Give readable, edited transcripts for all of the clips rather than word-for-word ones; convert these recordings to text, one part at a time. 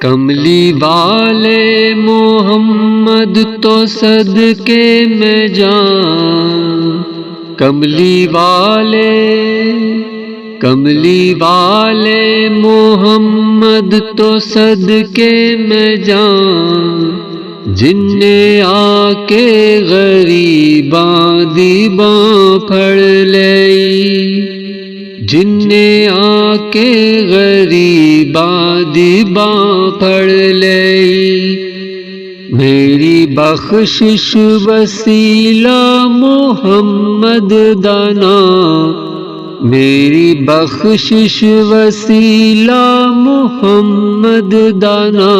कमली वाले मोहम्मद तो सदके में जान, कमली वाले मोहम्मद तो सदके में जान, जिन्ने आके गरीबां दी बां फड़ लई, जिन्ने आके गरीबां दी बां फड़ लई। मेरी बख्शिश वसीला मोहम्मद दाना, मेरी बख्शिश वसीला मोहम्मद दाना,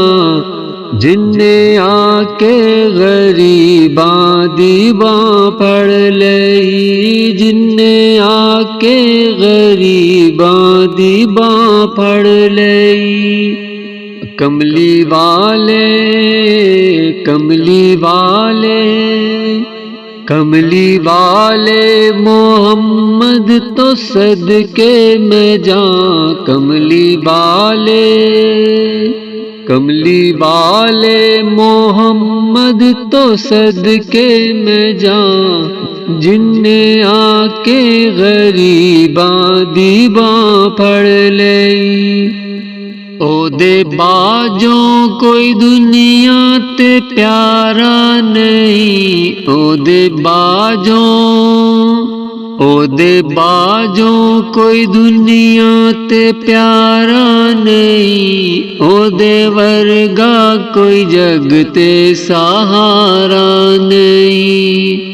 जिन्ने आके गरीबां दी बां फड़ लई, जिन्ने आके गरीबां दी बां फड़ लई। कमली वाले मोहम्मद तो सदके में जां, कमली वाले मोहम्मद तो सदके में जां, जिन्ने आके गरीबां दी बां फड़ लई। ओदे बाजों कोई दुनिया ते प्यारा नहीं, ओदे बाजों कोई दुनिया ते प्यारा नहीं, ओदे वर्गा कोई जग ते सहारा नहीं।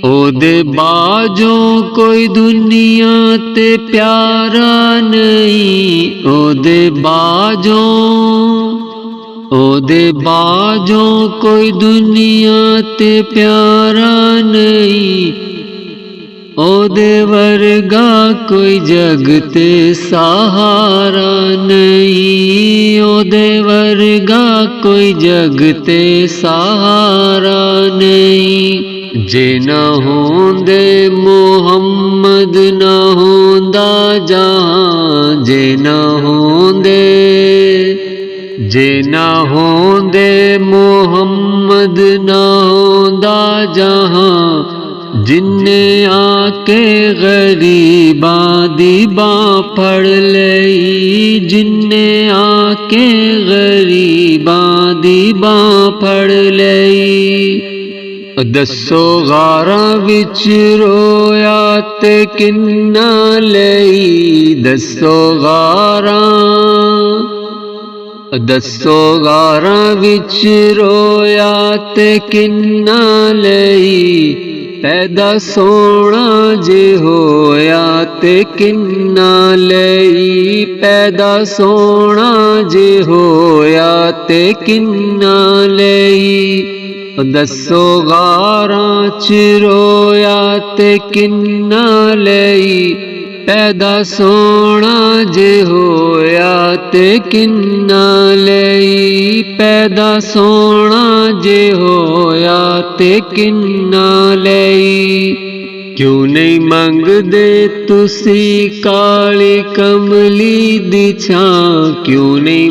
ओदे बाजों कोई दुनिया ते प्यारा नहीं, ओदे बाजों कोई दुनिया ते प्यारा नहीं, ओदे वर्गा कोई जग ते सहारा नहीं, ओदे वर्गा कोई जग ते सहारा नहीं। जे न होंदे मोहम्मद न होंदा जहां, जे न होंदे मोहम्मद न होंदा जहां, जिन्ने आके गरीबां दी बां फड़ लई, जिन्ने आके गरीबां दी बां फड़ लई। दसो गारां विच रोया ते किन्ना लई, दसो गारां विच रोया ते किन्ना लई, पैदा सोना जे होया ते किन्ना लई, पैदा सोना जे होया ते किन्ना लई। दसो गारां च रोया ते किन्ना लई, पैदा सोना जे होया ते किन्ना लई, पैदा सोना जे होया ते किन्ना लई। क्यों नहीं मंगदे तुसी काली कमली दी छां, क्यों नहीं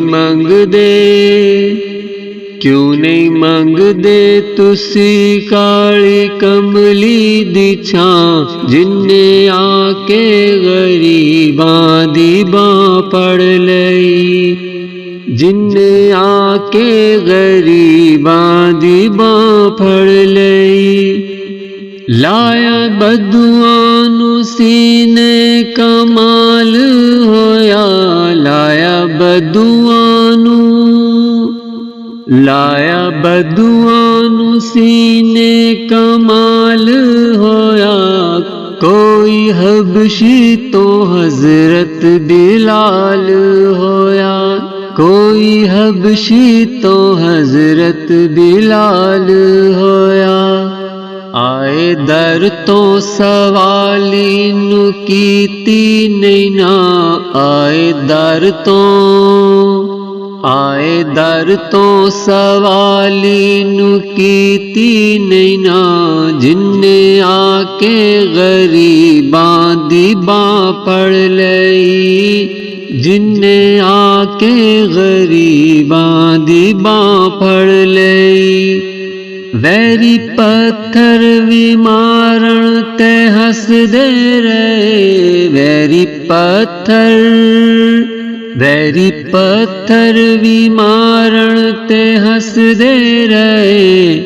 मंगदे तुसी काली कमली दी छां, जिन्ने आके गरीबां दी बां फड़ लई, जिन्ने आके गरीबां दी बां फड़ लई। लाया बदुआं नू सीने कमाल होया, लाया बदुआं नू सीने कमाल होया, कोई हबशी तो हजरत बिलाल होया, कोई हबशी तो हजरत बिलाल होया। आए दर तो सवाली नू कीती नहीं ना, आए दर तो सवाली नू कीती नहीं ना, जिन्ने आके गरीबां दी बां फड़ लई, जिन्ने आके गरीबां दी बां फड़ लई। वैरी पत्थर भी मारण ते हसदे रहे, वैरी पत्थर भी मारण ते हसदे रहे।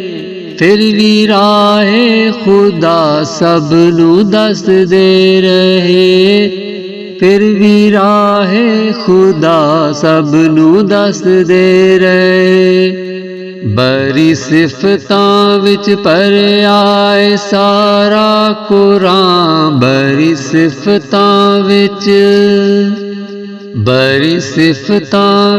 फिर भी राहे खुदा सबनू दसदे रहे, फिर भी राहे खुदा सबनू दसदे रहे। बड़ी सिफतां विच भरिया ऐ सारा कुरान, बड़ी सिफतां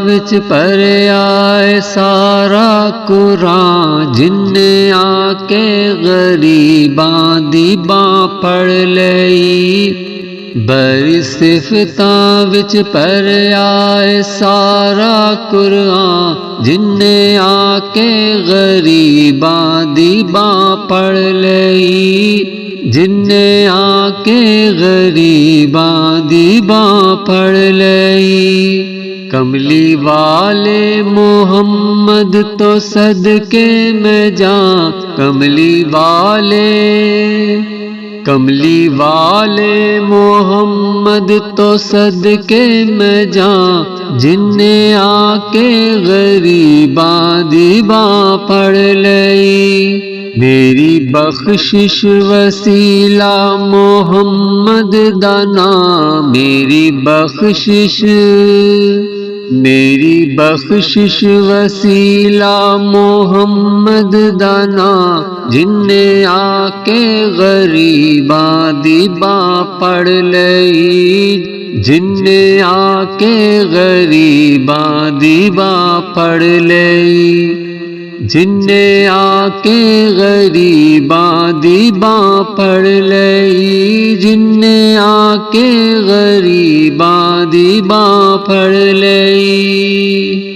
विच भरिया ऐ सारा कुरान। जिन्ने आके गरीबां दी बां फड़ लई। बड़ी सिफतां विच भरिया ऐ सारा कुरान। जिन्ने आके गरीबां दी बां फड़ लई, जिन्ने आके गरीबां दी बां फड़ लई। कमली वाले मोहम्मद तो सदके मैं जां, कमली वाले मोहम्मद तो सदके मैं जां। जिन्ने आके गरीबां दी बां फड़ लई। मेरी बख्शिश वसीला मोहम्मद दा नाम, मेरी बख्शिश वसीला मोहम्मद दा नाम। जिन्ने आके गरीबां दी बां फड़ लई, जिन्ने आके गरीबां दी बां फड़ लई, जिन्ने आके गरीबां दी बां फड़ लई, जिन्ने आके गरीबां दी बां फड़ लई।